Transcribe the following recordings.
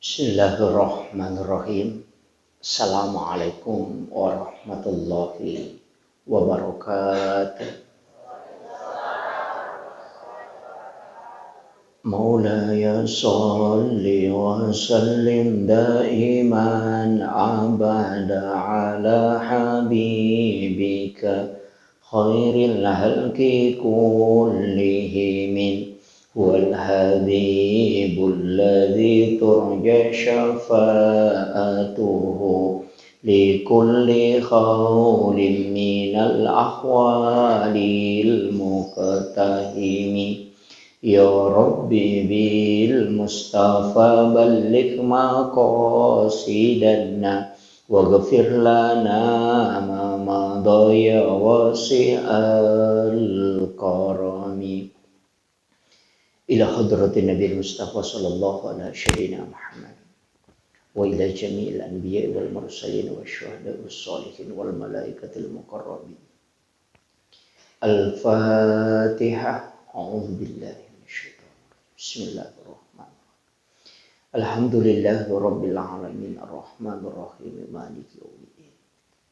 Bismillahirrahmanirrahim. Assalamualaikum warahmatullahi wabarakatuh. Maulaya salli wa sallim daiman abada ala habibika khairil halki kullihim. والحبيب الذي ترجى شفاعته لكل خول من الأحوال المقتحم يا ربي بالمصطفى بلغ مقاصدنا واغفر لنا ما مضى يا واسع الكرم إلى حضرة النبي المصطفى صلى الله على سيدنا محمد وإلى جميع الأنبياء والمرسلين والشهداء والصالحين والملائكة المقربين. الفاتحة. أعوذ بالله من الشيطان الرجيم. بسم الله الرحمن الرحيم. الحمد لله رب العالمين الرحمن الرحيم مالك يوم الدين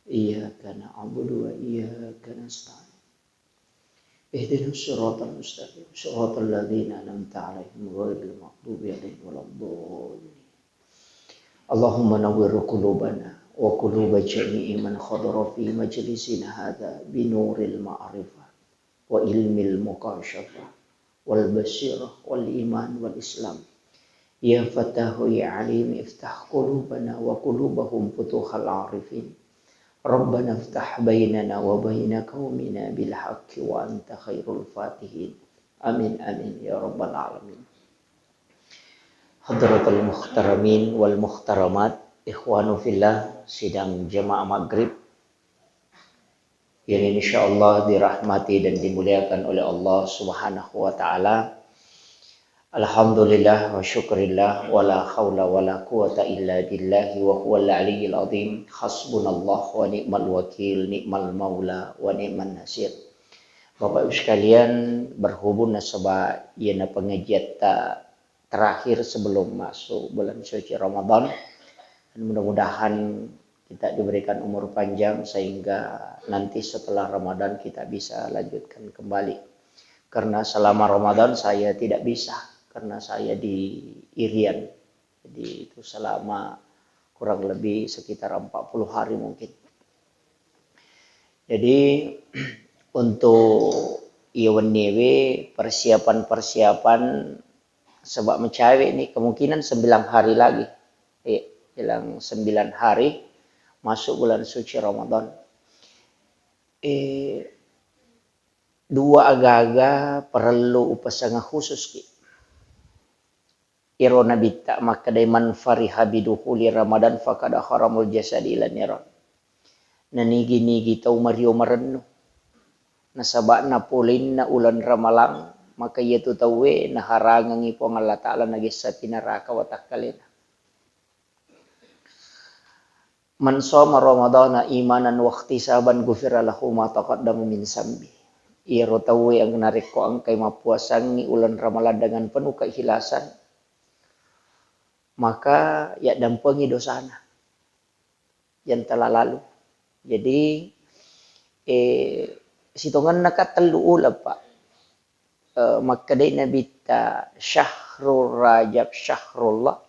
إياك نعبد وإياك نستعين اهدنا الصراط المستقيم صراط الذين أنعمت عليهم غير المغضوب عليهم ولا الضالين. اللهم نور قلوبنا وقلوب جميع من حضر في مجلسنا هذا بنور المعرفة وعلم المكاشفة والبصيرة والإيمان والإسلام. يا فتاح يا عليم افتح قلوبنا وقلوبهم فتوح العارفين. ربنا افتح بيننا وبين قومنا بالحق وأنت خير الفاتحين. Amin amin ya rabbal alamin. Hadratul muhtaramin wal muhtaramat, ikhwanu fillah, sidang jemaah maghrib yang insyaallah dirahmati dan dimuliakan oleh Allah Subhanahu wa taala. Alhamdulillah wa syukrillah wa la hawla wa la quwata illa billahi wa huwal aliyyil azim. Hasbunallah wa ni'mal wakil, ni'mal maula wa ni'man nasir. Bapak Ibu sekalian, berhubung nasabah yana pengajian terakhir sebelum masuk bulan suci Ramadan, dan mudah-mudahan kita diberikan umur panjang sehingga nanti setelah Ramadan kita bisa lanjutkan kembali. Karena selama Ramadan saya tidak bisa, karena saya di Irian, jadi itu selama kurang lebih sekitar 40 hari mungkin. Jadi untuk iwan persiapan sebab mencari ini kemungkinan 9 hari lagi, hilang 9 hari masuk bulan suci Ramadan. Dua agak-agak perlu upasangan khusus ki. Irona bitta maka daiman fariha biduhuli Ramadan fakada haramul jasad ila niran. Nanigi-nigi tau mario marenno. Nasabak na pulin na ulan ramalang maka yaitu tawe na harangang ipong Allah Ta'ala nagisa pinaraka watakalina. Man shoma Ramadana imanan wa ihtisaban ghufira lahu ma taqaddama min sambi. Ia rotawe ang nariko ang kay mapuasang ni ulan ramalan dengan penuh keikhlasan, maka ya dampengi dosana yang telah lalu. Jadi situngan nakat telu Pak. Maka day nabita syahrul rajab syahrullah,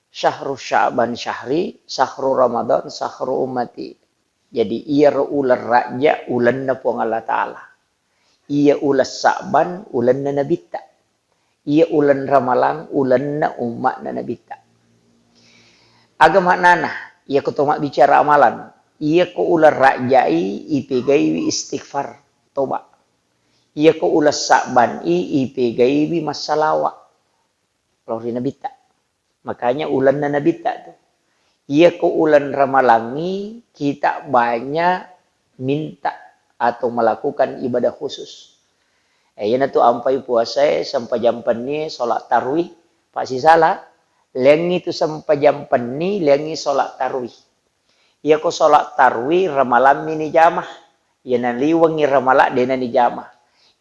syahrul sya'ban syahri, syahrul ramadan syahrul ummati. Jadi ia ular raja ulan na po Allah Ta'ala. Ia ulas sa'ban ulan na nabita. Ia ulan ramalang ulan na umat na nabita. Agama nana, ia kutuma bicara amalan. Ia ko ular rajai ipigay istighfar toba. Ia ko ulas sa'ban ipigay masalawa. Kalau nabita. Makanya ulan na nabita tuh. Ia ko ulan ramalangi kita banyak minta atau melakukan ibadah khusus. Yan tu ampai puasa sampai jam penni solat tarwih. Pak si salah. Lengi tu sampai jam penni lengi solat tarwih. Ia ko solat tarwih ramalan ini jamah. Ia naliwangi ramalak dena ni jamah.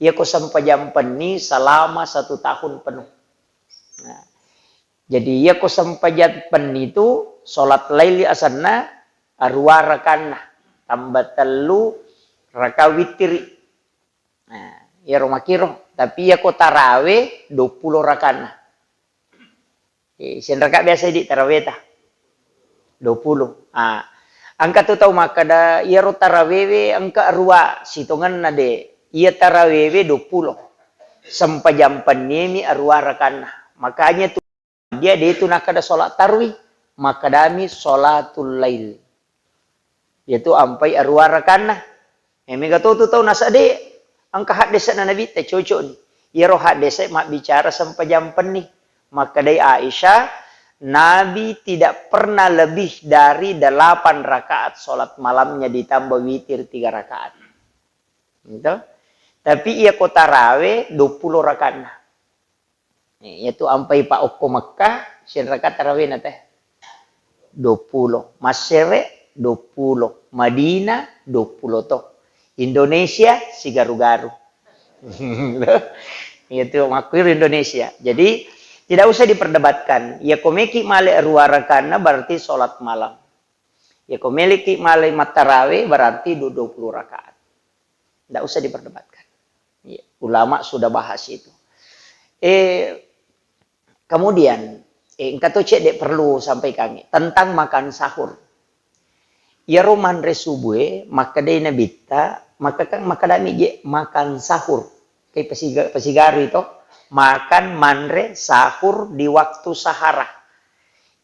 Ia ko sampai jam penni selama 1 tahun penuh. Nah, Jadi ya ko sampajat pen itu salat laili asanna arwa rakanna tambah telu raka witri. Nah, ya romakiro tapi ya ko tarawih 20 rakanna. Sen raka biasa di tarawih ta 20. Ah, angka tu tahu maka da ya ro tarawih angka arwa sitongan nade iya tarawih 20 sampai jam penimi arwa rakanna. Makanya tu dia itu nak ada sholat tarwih, maka dami sholatul lail. Yaitu ampai arwa rakana. Mega tu tahu nasa de angka hadis na nabi te cocok ni. Ya roh hadis mak bicara sampai jam penih. Maka dari Aisyah, Nabi tidak pernah lebih dari 8 rakaat sholat malamnya ditambah witir 3 rakaat. Gitu. Tapi ia kota tarawih 20 rakaat. Yaitu ampai Pak Oko Mekah, sin rakaat tarawih na teh 20. Masyere 20. Madinah 20 toh. Indonesia si garu-garu. Itu makur Indonesia. Jadi tidak usah diperdebatkan. Ya komeki male arwa rakana berarti sholat malam. Ya komeki male matarawih berarti 20 rakaat. Tidak usah diperdebatkan. Ya, ulama sudah bahas itu. Kemudian, engkau cek dek perlu sampaikan tentang makan sahur. Ya roman resubue maka dai nabita maka kan maka dami je makan sahur. Kayak pasigaru itu makan manre sahur di waktu sahara.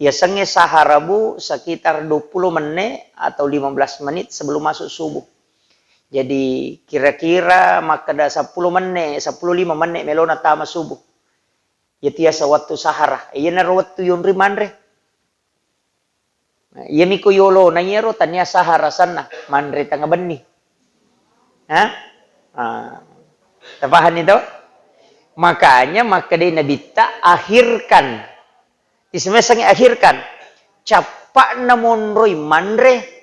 Ya senge sahara bu sekitar 20 menit atau 15 menit sebelum masuk subuh. Jadi kira-kira maka da 10 menit, 15 menit melona tama subuh. Ya tiasa waktu sahara. Iya na waktu yung rimanre. Iya miko yolo na yero tanya sahara sana. Manre tanga beni. Hah? Tapahan itu? Makanya maka dia nabita akhirkan. Ismesang akhirkan. Capak namun roy manre.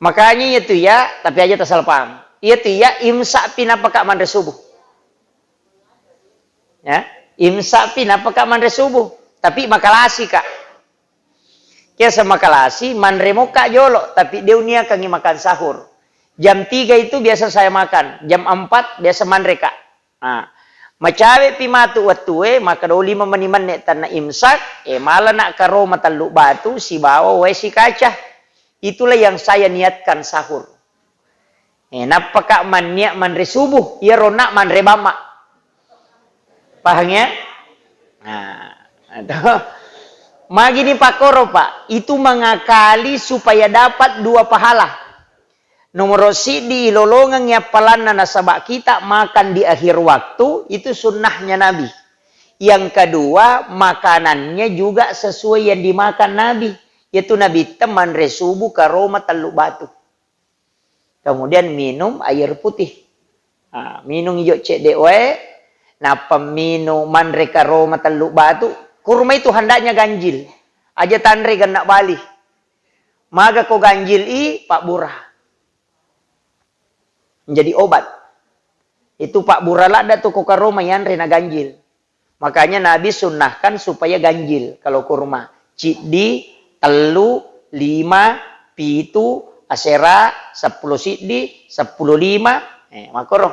Makanya itu ya, tapi aja tasal paham. Itu ya imsak pinapaka manre subuh. Ya, imsak pinapaka manre subuh. Tapi makalasi kak. Kaya sa makalasi, manre mo kak jolo. Tapi dia unia kangi makan sahur. Jam 3 itu biasa saya makan. Jam 4 biasa manre kak. Nah, macawe pimatu watue, maka 5 menit tanah imsak. Malah nak karo mataluk batu, si bawa si kaca. Itulah yang saya niatkan sahur. Napaka maniak manre subuh. Ya ronak manre bama. Paham ya? Nah, magi di pakoro pak, itu mengakali supaya dapat 2 pahala. Nomor di lolongan nyapalan nasabak kita makan di akhir waktu, itu sunnahnya Nabi. Yang kedua, makanannya juga sesuai yang dimakan Nabi. Yaitu Nabi teman resubu karoma teluk batu. Kemudian minum air putih. Minum hijau CDW. Nah peminum manre karoma teluk batu. Kurma itu hendaknya ganjil. Aja tanre nak balik. Maka ko ganjil Pak Burah. Menjadi obat. Itu Pak Burah lah ada tuh ko karoma yang rena ganjil. Makanya Nabi sunnahkan supaya ganjil kalau kurma. Cidi, telu, 5, pitu, asera, 10 sidi, 10 5. Makoro.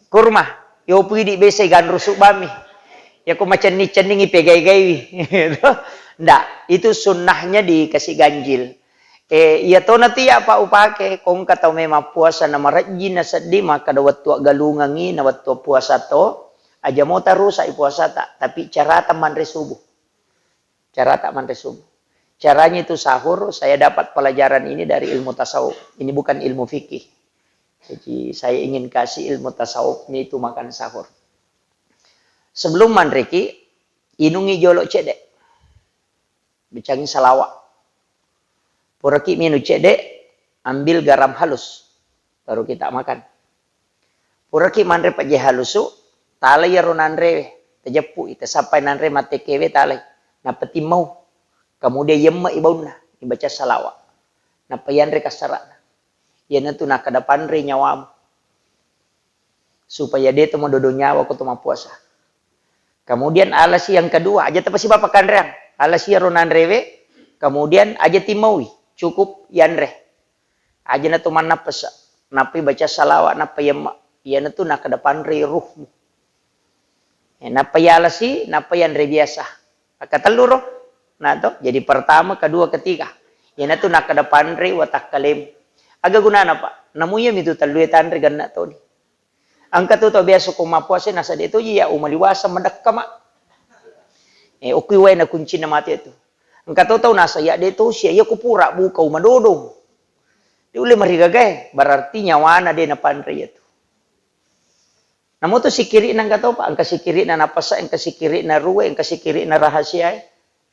Kurma. Yo pwede bese gan rusuk bami. Ya ko macam ni cening ipegai-gai. Ndak, itu sunnahnya dikasih ganjil. Ya to nanti apa upake kung kataw memang puasa na marajin na saddi maka dawat tuwa galungangi na wat tuwa puasa to aja mo tarusa puasa tak tapi cara manre subuh. Cara tak manre subuh. Caranya itu sahur, saya dapat pelajaran ini dari ilmu tasawuf. Ini bukan ilmu fikih. Jadi saya ingin kasih ilmu tasawuf ini itu makan sahur. Sebelum mandreki, inungi jolok cedek. Bicangi salawak. Puraki minu cedek, ambil garam halus. Baru kita makan. Puraki mandre paje halusu, talay yaro nanre, tejepu, ita sampai nanre mate kewe talay. Napeti mau. Kemudian yemma ibauna, ibaca salawak. Napayan re kasarana. Yan itu nak kadapan re nyawam. supaya dia tu mau dodo nyawa ko tu mau puasa. Kemudian alasi yang kedua, aja tapi si bapak kanreang. Alasi ronan rewe, kemudian aja timawi, cukup yanre. Aja na tuman napasa, napi baca salawat, napa yama, yan tu nak kedepan re ruhmu. Napa alasi, napa yanre biasa. Kataluro, nah to, jadi pertama, kedua, ketiga. Yan tu nak kedepan re watak kalem. Aga guna apa? Namuya itu taluetan re ganna to ni. Ang katuto biasa ko mapuasa nasa dito ya umaliwasa madakama. Ukuy na kunci na mati itu. Ang katuto nasa ya dito siya ya kupura buka umadodong. Di uli marigagay berarti nyawana din na panri itu. Namo to sikiri nang katopa ang kasikiri na napasa ang kasikiri na ruwe ang kasikiri na rahasia.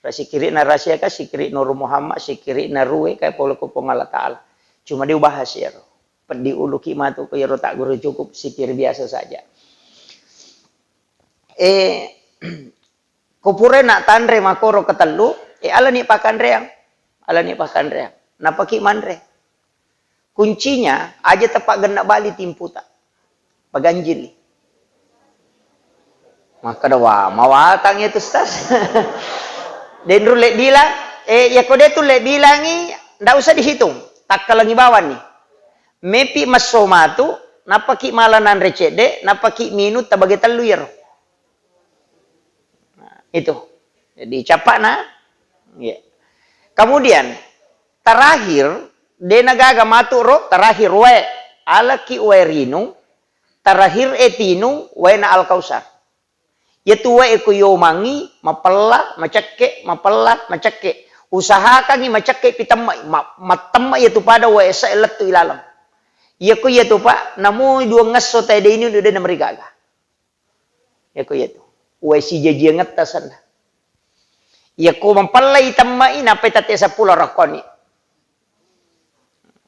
Sikiri na rahasia ka sikiri no Muhammad sikiri na ruwe kay polo ko pong Allah Taala. Cuma dia bahas ya. Di ulu kimatu ko yero tak guru cukup sikir biasa saja. Kupure nak tanre makoro ketelu, ala ni pakan reang. Ala ni pakan reang. Napaki manre. Kuncinya aja tepak genak bali timputa. Paganjil. Maka dawa mawatang itu stas. Den rulek bilang, ya kode tu lek bilangi ndak usah dihitung. Tak kalangi bawan nih. Mepi masomatu napaki malanan recede napaki minut tabagi telur. Nah, itu. Jadi capak na. Ya. Kemudian terakhir de nagaga maturo terakhir we alaki werinu terakhir etinu we na al kausar. Yaitu we ikuyomangi mapella maceke. Usahakan ni maceke pitam matamma yaitu pada we sa eletu ilalam. Ya ko yeto pa namo dua ngaso tay de ini udah na marigaga. Ya ko yeto. Uwe si jaji ngatasan. Ya ko mampalay tamai na petate sa pula rakoni.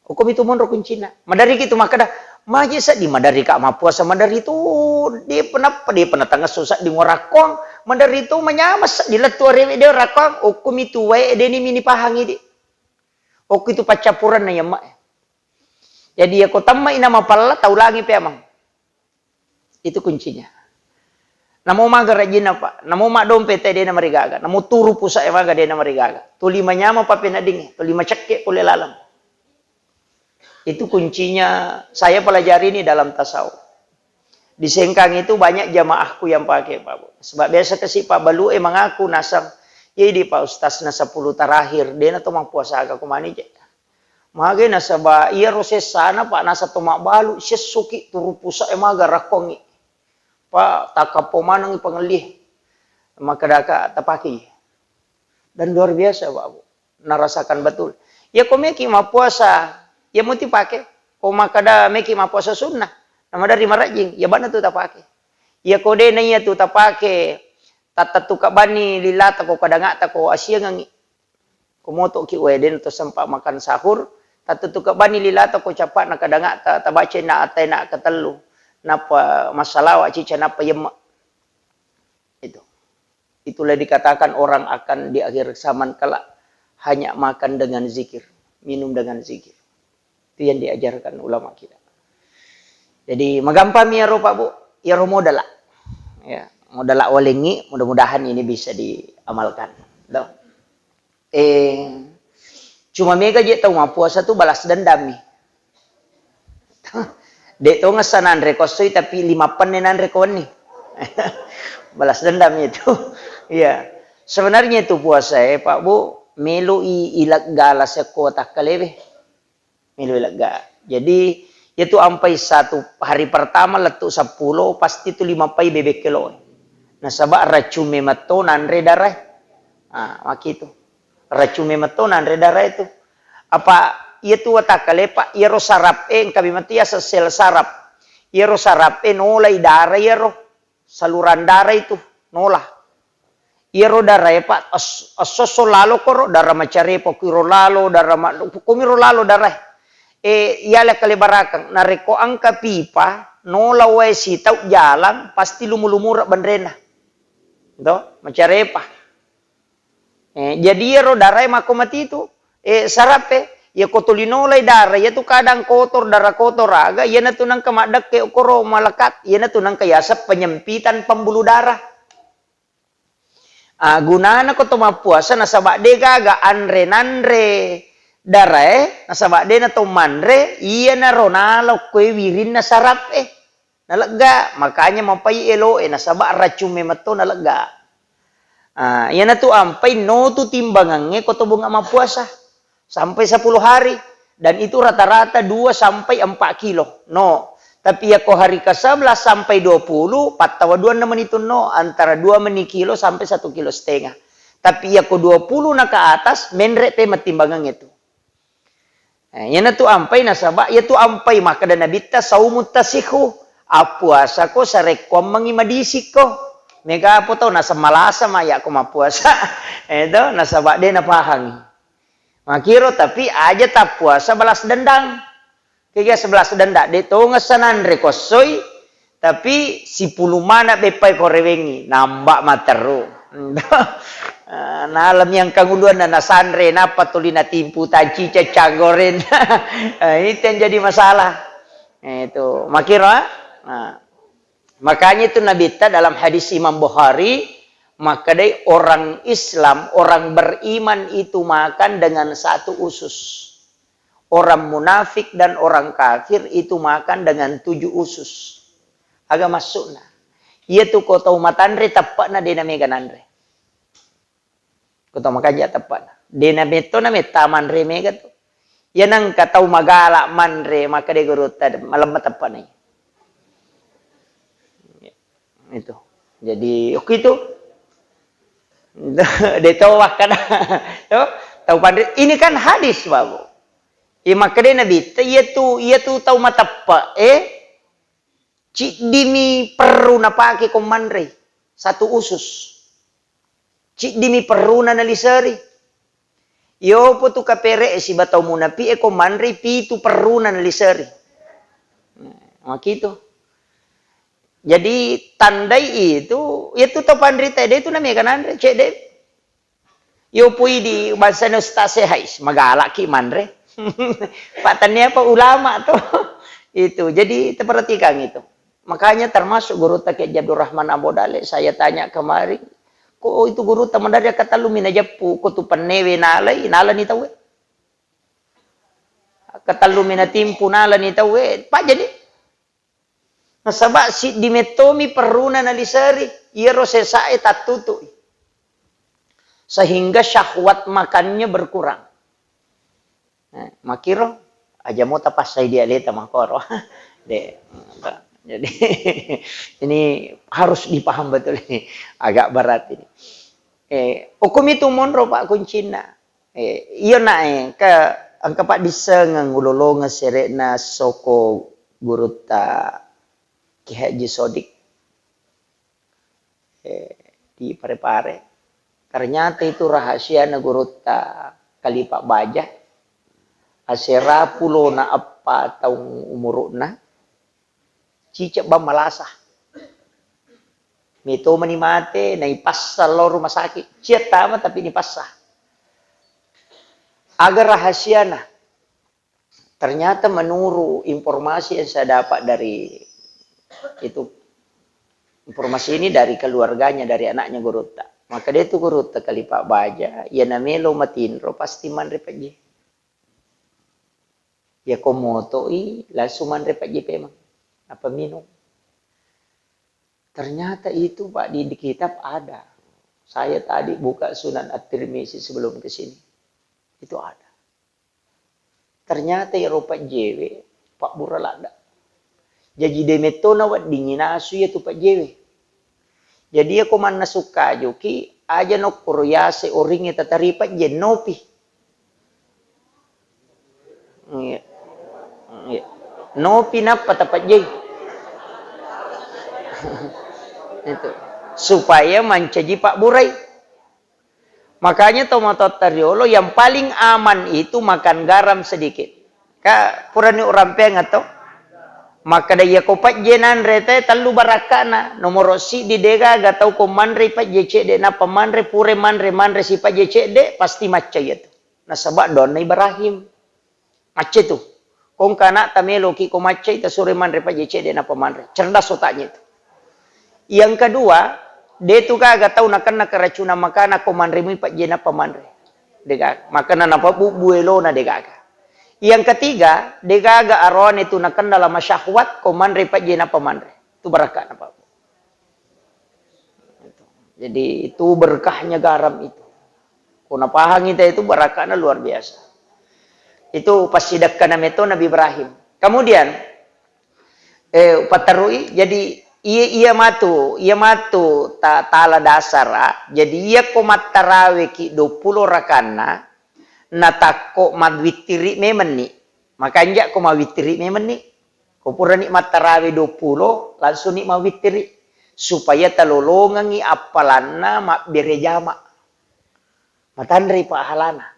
Hukum itu mon rokun Cina. Madari kitu makada maji sa di madari ka mapuasa madari itu dia pernah tangga susah di ngorakong madari itu menyamas di letu rewe de rakong hukum itu wae de ni mini pahangi di. Hukum itu pacapuran na yama. Jadi ya kota mai nama pala tahu lagi pe amang. Itu kuncinya. Namo maga rajin apa? Namo mak dompet de na marigaga. Namo turu pusa e maga de na marigaga. Tu lima nyama pa penading, tu lima cekke pule lalam. Itu kuncinya saya pelajari ini dalam tasawuf. Di Sengkang itu banyak jamaahku yang pakai Pak Bu. Sebab biasa kasi Pak Balu mengaku nasang. Ya di Pak Ustaz na 10 terakhir dia na tumang puasa aga kumani je. Mage nasa ba iya roses sana pak nasa tomak balu sesuki turu pusa emaga rakongi pak takapo manang pangelih maka daka tapaki dan luar biasa Pak Bu narasakan betul ya ko meki ma puasa ya muti pake ko makada meki ma puasa sunnah nama dari marajing ya bana tu tapake ya ko de na iya tu tapake tatatu kabani lilata ko kadangata ko asia ngangi kumoto ki weden to sempat makan sahur tatutu kabani lilata ko capak na kadangata tabace na atay na katelu napa masalah cica napa yema itulah dikatakan orang akan di akhir zaman kelak hanya makan dengan zikir minum dengan zikir itu yang diajarkan ulama kita jadi magampam ya ro Pak Bu ya ro modala ya modala walengi mudah-mudahan ini bisa diamalkan do cuma mega je tahu mah puasa tuh balas dendam nih. Dek tuh ngesanan rekosoi tapi 5 penenan rekon nih. Balas dendam itu. Iya. Sebenarnya itu puasa Pak Bu melu ilak gala sekota kalebe. Melu ilak ga. Jadi itu sampai 1 hari pertama letuk 10 pasti itu 5 pai bebek kilo. Nah sabak racume matonan redarai. Ah makitu. Racume matonan redara itu apa itu watakale pak yero sarap kami mati ya sel sarap yero sarap nolai darah yero saluran darah itu nolah yero darah pak asoso lalo koro darah macare pokiro lalo darah kumiro lalo darah yale kale barakang nareko angka pipa nola wesi tau jalan pasti lumur-lumur bandrena do macare pak jadi yero darai mako mati itu sarape Ya kotolinolay darah, ya tu kadang kotor, darah kotor aga, ya na tu nang kamadak ke okoro malakat, ya na tu nang kayasap penyempitan pembuluh darah. Gunana ko tumapuasa nasabak de gaga andre nandre darah nasabak de na tumandre iya na ronalo kue wirin na sarap nalaga makanya mampai elo nasabak racun memato nalaga. Iya na tu ampai no tu timbangannya ko bunga mapuasa sampai 10 hari dan itu rata-rata 2 sampai 4 kilo. No. Tapi ya ko hari ke-11 sampai 20, patawaduan naman itu no, antara 2 kilo sampai 1,5 kilo. Tapi ya ko 20 na ke atas, menre te matimbangan itu. Yan na tu ampay nasaba, ya tu ampay maka da nabita saumut tasihu. Apuasa ko sa rekwam mangimadisik ko. Mega po to nasa malasa maya ko mapuasa. Ito nasaba de napahangi. Makiro tapi aja tak puasa balas dendang. Kaya 11 denda dito ngasanan rekosoy tapi si pulumana bepay ko rewengi nambak materu. Nalam yang kanguluan na nasanre na patuli na timpu taci cacagoren. Itu yang jadi masalah. Itu makiro makanya itu nabita dalam hadis Imam Bukhari. Maka dari orang Islam, orang beriman itu makan dengan 1 usus. Orang munafik dan orang kafir itu makan dengan 7 usus. Agak masuk na. Ia tu kau tahu matandre tepat na dena mega nandre. Kau tahu makaja tepat na. Dena meto na taman re mega tu. Ia nang katau magala manre maka de guruta malam tepat na. Itu. Jadi oke itu. Dia wakan tahu pandai ini kan hadis babu makanya nabi ia tu tahu matapa cik dimi perlu napake komandre 1 usus cik dimi perlu na nalisari yo po tu kapere si batau munapi komandre pi tu perlu na nalisari makito. Jadi tandai itu tahu pandrita dia itu namanya kan andre cek deh. Yo pui di bahasa nostase hais magalak ki mandre. Patannya apa ulama tuh. Itu. Jadi perhatikan itu. Makanya termasuk guru Takek Abdul Rahman Abodale saya tanya kemarin, kok itu guru teman dari kata lu mina japu kok tu penewe nala ni tahu. Kata lu mina timpu nala ni tahu. Pak jadi nasabak si dimetomi peruna nalisari ia rosesae tatutu sehingga syahwat makannya berkurang. Makiro aja mau tapasai dia leta makoro jadi ini harus dipaham betul ini agak berat ini. Hukum itu monro Pak kuncina. Iya nae ke angka Pak bisa ngulolo ngeserena soko guru ta Ki Haji Sodik di Parepare. Ternyata itu rahasia negurutta kali Pak Baja. Asera pulona apa tahun umurna. Cicak bamalasah. Mito manimate na ipasa lo rumah sakit. Cia tama tapi ipasa. Agar rahasia na. Ternyata menurut informasi yang saya dapat dari itu informasi ini dari keluarganya, dari anaknya Gurutta. Maka dia itu Gurutta kali Pak Baja, ya namelo matinro pasti manre paje. Ya komoto langsung manre paje pemang. Apa minum? Ternyata itu Pak di kitab ada. Saya tadi buka Sunan At-Tirmizi sebelum ke sini. Itu ada. Ternyata ya ropa jewe Pak Buralada. Jadi demetona wat dingin asu ya tu Pak Jewe. Jadi aku mana suka joki aja nok kuryase oringnya tatari Pak Jenopi. Nopi napa Pak Jewe. Itu supaya mancaji Pak Burai. Makanya tomato tariolo yang paling aman itu makan garam sedikit. Kak purani orang pengen atau maka daya ko Pak jenan rete talu barakana nomor si di dega gatau ko manre Pak jece de na pamanre pure manre si Pak jece de pasti maca itu nasabak don na Ibrahim Macet tu. Kong kana tamelo ki ko macet ta sore manre pa jece de na pamanre. Cerdas otaknya itu. Yang kedua, dia tu kagak tahu nak keracunan makanan ko manre mi pa jena pamanre. Dega makanan apa buelo na dega. Yang ketiga, dia kagak aron itu nak dalam syahwat ko manre pa jena pamanre. Itu berkah apa? Jadi itu berkahnya garam itu. Kuna pahang itu berkahnya luar biasa. Itu pas sidakkan nama itu Nabi Ibrahim. Kemudian patarui jadi ia matu tala dasar. Jadi ia komat tarawih ki 20 rakana natako madwitiri memeni. Makanya ko mawitiri memeni. Ko pura ni matarawih 20 langsung ni mawitiri supaya talolongangi apalanna mak berejama. Matandri pahalana.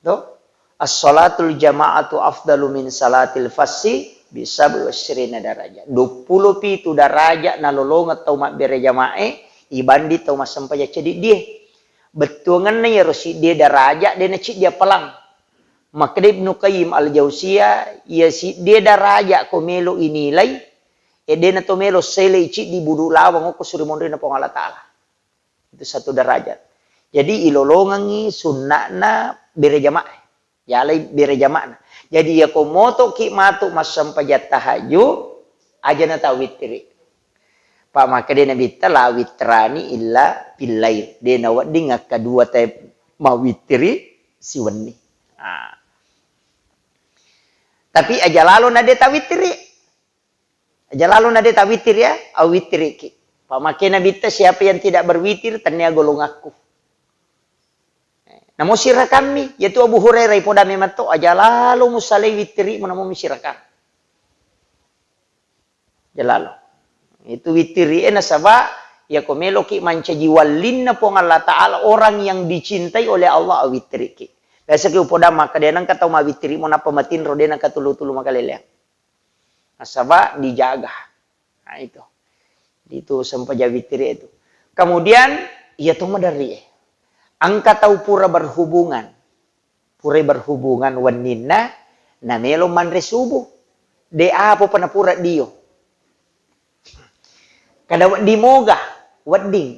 Tuh. As-salatul jama'atu afdalu min salatil fassi bisa berwasirina darajat. 20 pitu darajat nalolongat tau mak berejamae ibandi tau mas sampaya cedi dia. Betungan na ya rosi dia darajat dia cik dia pelang. Maka Ibnu Qayyim al-Jauziyah ya si dia darajat ko melo inilai dia na to melo sele cik di budu lawang ko suri mondre na Allah Taala. Itu satu derajat. Jadi ilolongangi sunnahna berejamaah. Jalai berejamaah. Jadi ya ko moto ki matu mas sampajat tahajud aja na tawitri. Pak maka dia nabi tala witrani illa billail. Dia na wading kedua teh mawitri si wenni. Tapi aja lalu na dia tawitri. Aja lalu na dia tawitri ya, awitri ki. Pak maka nabi siapa yang tidak berwitir tanya golong aku. Namo sirakan mi, yaitu Abu Hurairah ipoda memang to aja lalu musalai witri menamo misirakan. Jalalu. Itu witri nasaba ya komelo ki manca jiwalin na pong Allah Taala orang yang dicintai oleh Allah witri ki. Biasa ki upoda maka dia nang kata ma witri mo na pamatin ro dia nang katulu-tulu makalele. Nasaba dijaga. Nah itu. Itu sampai witri itu. Kemudian ia to madari. Angka tahu pura berhubungan wanina na melo manre subuh de apa pana pura dio kada di moga wedding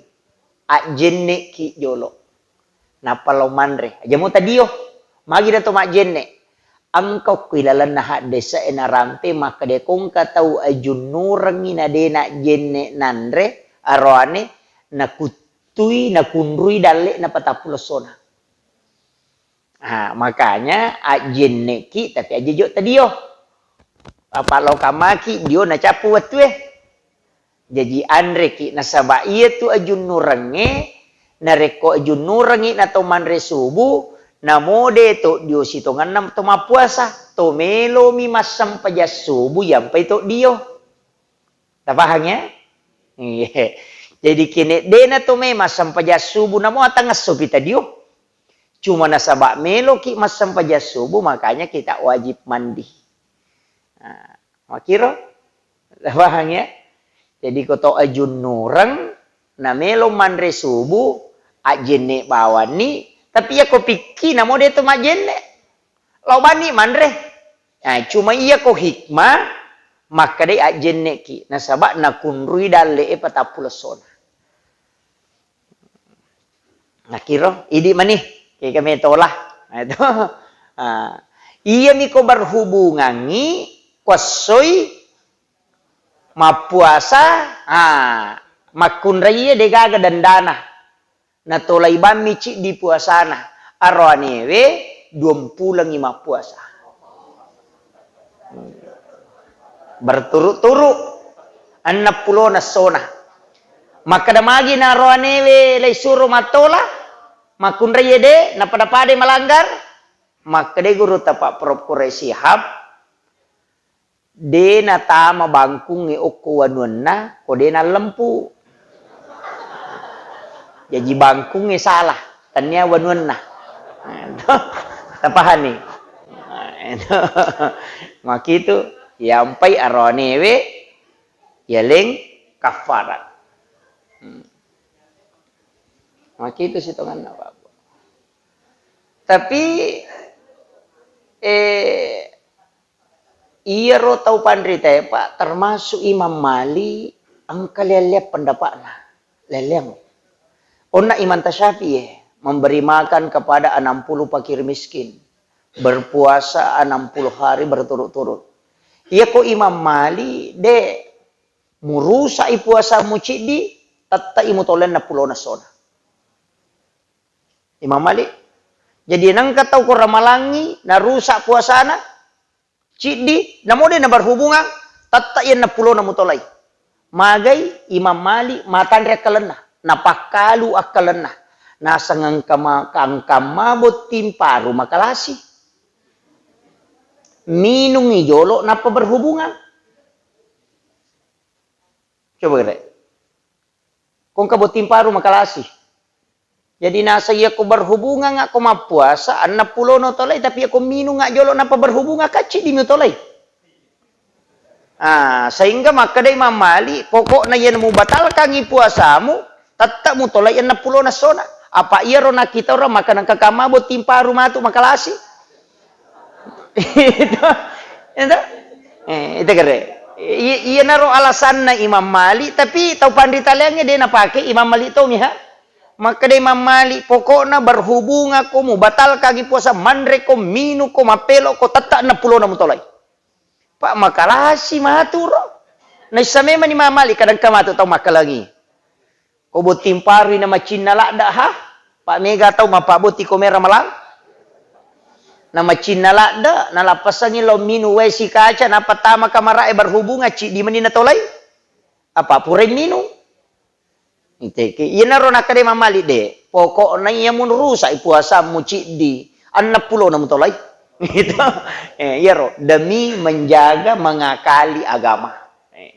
a jenne ki jolo na palo manre aja mo tadio magi dato ma jenne angkau kilalan na desa enarante maka de kong katau ajun nurangi na de na jenne nandre aroane na tui na kunrui dale na patapulosona. Makanya ajen neki tapi aja jo tadio. Apa lo kamaki dio na capu watu Jadi andre ki nasaba iya tu ajun nurange na reko ajun nurange na to manre subuh na mode to dio sitongan nam to mapuasa to melo mi masam pajas subuh yampai to dio. Tapahangnya? Iya. Jadi kini dena to me masam pajas subuh namo atangas supita dio. Cuma nasabak melo ki masam pajas subuh makanya kita wajib mandi. Makiro? Paham ya? Jadi koto ajun nurang na melo manre subuh ajene bawani tapi ya ko pikir namo de to majene. Lobani manre. Cuma iya ko hikmah maka de ajene ki nasabak na kunrui dalle patapulosona. Nakiro, idi manih, kaya kami tolah. Itu. Iya mi ko berhubungangi, kwasoy, mapuasa, makunraya degaga dandana. Natolay ba mici di puasana. Arwanewe, 20 mapuasa. Berturut-turut, 60 na sona. Maka damagi na arwanewe lay suro matola. Makunraya de, napadapade malanggar, maka de guru tapak prokuresi hab, de na tama bangkung ni okuwanun na, o de na lempu. Jadi bangkung ni salah, tanya wanun na. Tapahan ni. Maka itu, yampai arwanewe, yaling kafarat. Maka itu sitongan apa. Tapi Iya ro tau pandri pak termasuk Imam Mali angka lelep pendapatnya leleng. Ona Imam Tasyafi memberi makan kepada 60 fakir miskin, berpuasa 60 hari berturut-turut. Iya ko Imam Mali de murusa i puasa mucidi tatta imu tolen na pulo na sona. Imam Mali. Jadi nang katau ko ramalangi na rusak puasana cidi namode na berhubungan tatta yan na pulo na mutolay. Magay Imam Mali matandre kalena napakalu akalena nasangang kamabot timparu makalasi. Minung ijolo na berhubungan. Coba kira. Kung kabot timparu makalasi. Jadi nasa iya ko berhubungan nga ko mapuasa, 60 no tolay, tapi ako minung nga jolo na berhubungan kaci di mo tolay. Sehingga maka day mamali, pokok na yan mo batal kang ipuasamu, tatta mo tolay yan 60 na sona. Apa iya ro nakita ro maka nang kakamabot timparu matu makalasi. Itu kere. Iya na ro alasan na Imam Mali, tapi tau panditalyangnya dia napake Imam Mali to miha. Maka dia Imam Mali pokoknya berhubung aku mau batal kagi puasa mandre ko minu ko mapelo ko tata na pulo na mutolay. Pak makalasi maturo. Na isame man Imam Mali kadang kamato tau makalangi. Ko butim pari na macin na lada ha. Pak mega tau mapabuti ko mera malang. Na macin na lada na lapasan lo minu wesi kaca na patama kamara berhubung ci di manina tolay. Apa pure minu. Iteke ina ro nakade mamali de pokok na iya mun rusak puasa mucidi 60 na mutolay gitu iya ro demi menjaga mengakali agama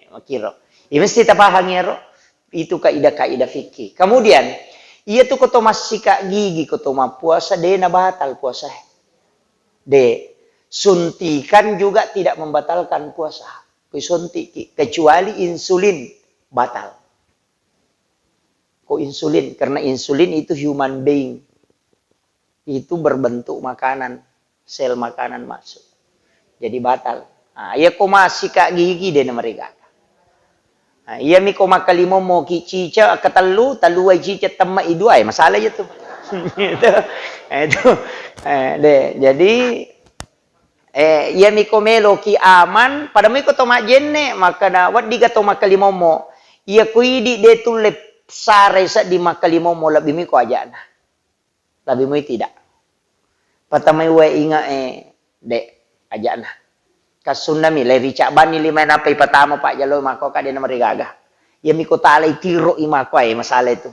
makiro mesti tapahang ya ro itu kaidah fikih. Kemudian iya tuh koto masika gigi koto puasa de na batal puasa de suntikan juga tidak membatalkan puasa suntik kecuali insulin batal. Insulin karena insulin itu human being itu berbentuk makanan sel makanan masuk jadi batal. Iya ko masih kak gigi deh mereka. Iya mi ko makalimo mo cica katalu taluai cica tema itu ay masalah itu. Itu jadi iya mi ko melo ki aman pada mi ko to majenne maka na wat diga to makalimo mo iya ko idi de tulip sare sa di makalimo mo labi mi ko aja na. Labi mo tidak. Patamay we inga de aja na. Kasunami le rica bani lima na pay patama pa jalo mako ka de na marigaga. Ya mi ko talay tiro ima ko ay masalah itu.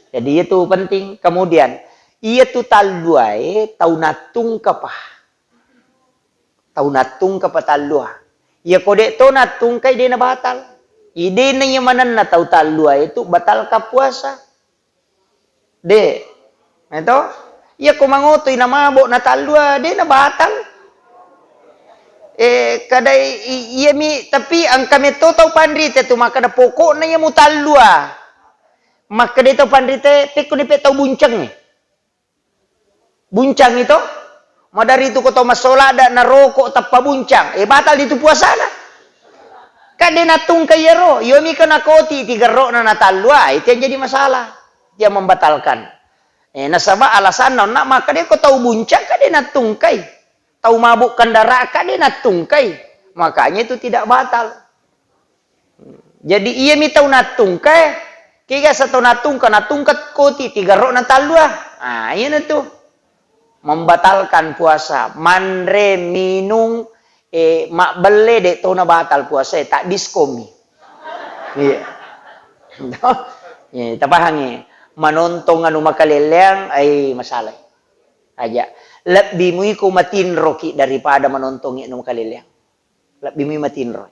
Jadi itu penting. Kemudian iya tu talua taunatung ka pa. Taunatung ka pa talua. Iya ko de to natung kay de na batal. Ide na yamanan na tau talua itu batal ka puasa. De. Ito. Iya kumangotoy na mabo na talua. De na batal. Kadai iya mi. Tapi ang kami to tau pandrite tu maka na pokok na yamu talua. Maka de tau pandrite. Peko ni pe tau buncang. Buncang itu. Madari itu ko tau masolada na rokok tappa buncang. Batal itu puasa na. Kade natung kayero, yomi kana koti tiga ro na natalwa, itu yang jadi masalah. Dia membatalkan. Nasaba alasan non nak maka dia ko tahu buncang kade natung kay. Tahu mabuk kendara kade natung kay. Makanya itu tidak batal. Jadi iya mi tahu natung kay. Kiga satu natung kana tungkat koti tiga ro natalwa. Iya na tu. Membatalkan puasa. Mandre minung mak bele dek to na batal puasa tak diskomi. Iya. Ya, tapahangi. Manontong anu makaleleang ay masalah. Aja. Lebih mu ko matinro ki daripada manontong anu makaleleang. Lebih mu matinro.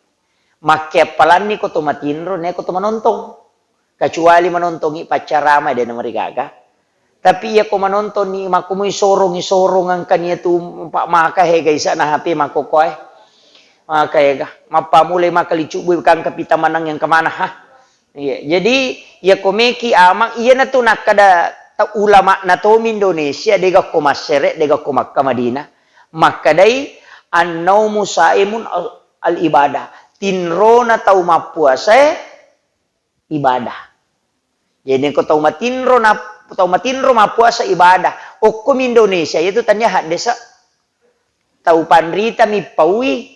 Makepalan ni ko to matinro ne ko to manontong. Kecuali menontongi pacarama de na marigaga. Tapi ya ko manonton ni makumoy sorong ang kanya tu pak maka he guys na happy makokoy. Kaya mapamulay makalicuboy kang kapita manang yang kemana ha. Iya, jadi ya komeki amang iya na to nakada ulama na to Indonesia dega ko masere dega ko Makkah Madinah. Maka dai an-naumu saimun al-ibadah. Tinro na tau mapuasa ibadah. Jadi ko tau matinro mapuasa ibadah. Hukum Indonesia itu tanya hak desa. Tau panrita mi paui.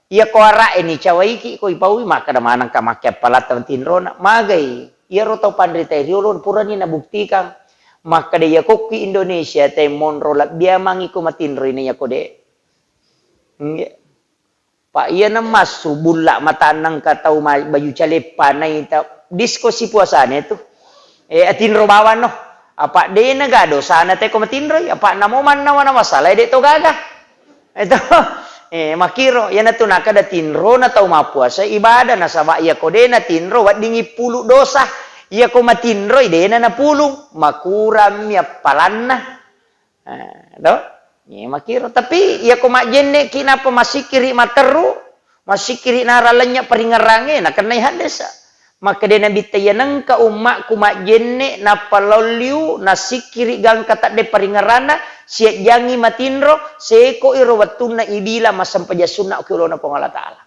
Ia ko ara ini cawaiki ko ipaui maka da manang ka makia palat tinro na magai. Ia ro tau panrita riolon purani na buktikan. Maka dia koki Indonesia te monro lak dia mangi ko matinro ini ya ko de. Pak iya na masu bulak matanang ka tau bayu calepa na ita diskusi puasanya itu. Atinro bawan no. Apa de nagado sana te ko matinro apa namo man na masalah de to gaga. Ito makiro yan na tunaka da tinro na tau mapuasa ibadah na sama iya ko de na tinro wat dingi pulu dosa. Iya ko matinro de na pulung makuram ya palanna. Do? Makiro tapi iya ko majenne kinapa masikiri materu masikiri naralanya peringarange na kanay hadesa. Maka dia nabi tayanang ka umma kuma jenne na paloliu na sikiri gang kata de paringarana siat jangi matinro seko iro watuna ibila masampaja sunna ke ulona pong Allah Ta'ala.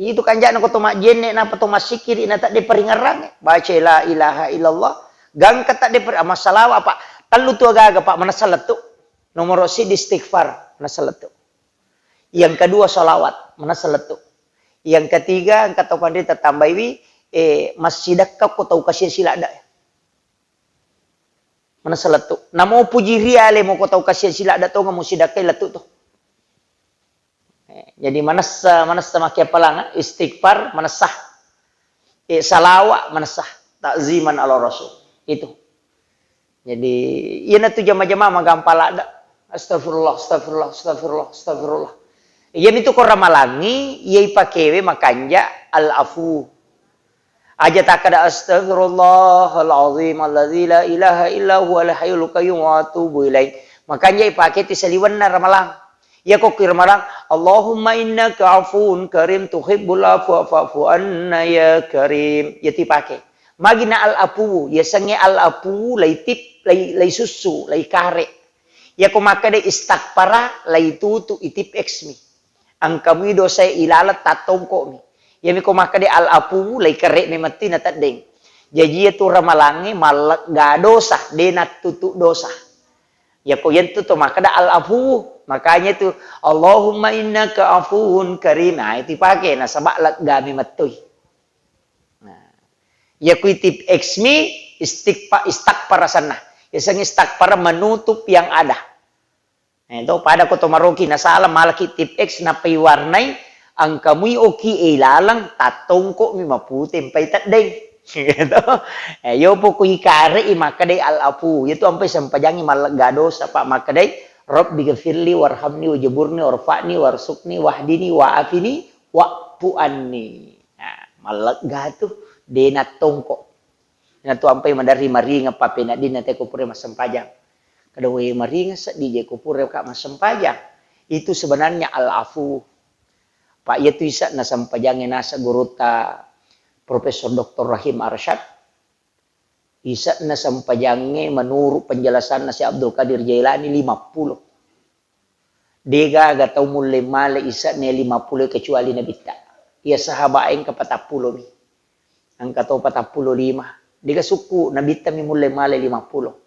Itu kan jana ko tuma jenne na pato masikiri na tak de paringarange baca la ilaha illallah gang kata de masalah apa talu tu agaga pak manasalat tu nomor si istighfar manasalat tu. Yang kedua salawat manasalat tu. Yang ketiga, angkat tau pandai tambahi masjidakka ko tau kasih sila ada. Mana salat tu? Namo puji riale mo ko tau kasih sila ada tu ngamu sidakkai latu tu. Jadi manas makia palang istighfar manasah. Salawat manasah takziman ala rasul. Itu. Jadi ieu tu jama-jama magampala ada. Astagfirullah, astagfirullah, astagfirullah, astagfirullah. Yan itu ko ramalangi, yai pakewe makanja al-afu. Aja takada astaghfirullahalazim alladzi la ilaha illa huwal hayyul qayyum wa atubu ilaih. Makanya ipake ti saliwan na ramalang. Ya ko kirmalang Allahumma innaka afuun karim tuhibbul afwa fa'fu anna ya karim. Ya ti pake. Magina al-afu, ya sange al-afu lay tip lay susu, lay kare. Ya ko makade istakpara lay tutu itip eksmi. Ang kami dosa ilalat tatong ko mi. Yami ko makade al-apu lay kare mi mati na tadeng. Jadi itu ramalangi malak ga dosa de natutu dosa. Ya ko yan to makada al-apu. Makanya itu Allahumma innaka afuun karim. Nah, itu pakai na sabak lak gami matoy. Nah. Ya ko itip eksmi istakpara sana. Ya sang istakpara menutup yang ada. Ito, pada ko tumaroki na salam malaki tip X na paiwarnay ang kamuy oki ilalang tatong ko mi maputim pay tatdeng. Ito. Yo po ko ikare makadai al-afu. Ito ang sampajangi malagado sa pa makadai Rabbi ghfirli warhamni wajaburni warfa'ni warsukni wahdini wa'afini wa'fu anni. Nah, malagado de natong ko. Na to ampay madari maringa pa pinadin na te ko pure masampajang. Kadawai maringas di kupure ka masampajang. Itu sebenarnya al-afu. Pak itu isa na sampajangin nasa guruta Profesor Dr. Rahim Arsyad. Isa na sampajangin menurut penjelasan na si Abdul Qadir Jailani 50. Dega gatau mulai male isa na 50 kecuali nabita. Ia sahabain ke 40 mi. Ang katau 45. Dega suku nabita mi mulai male 50.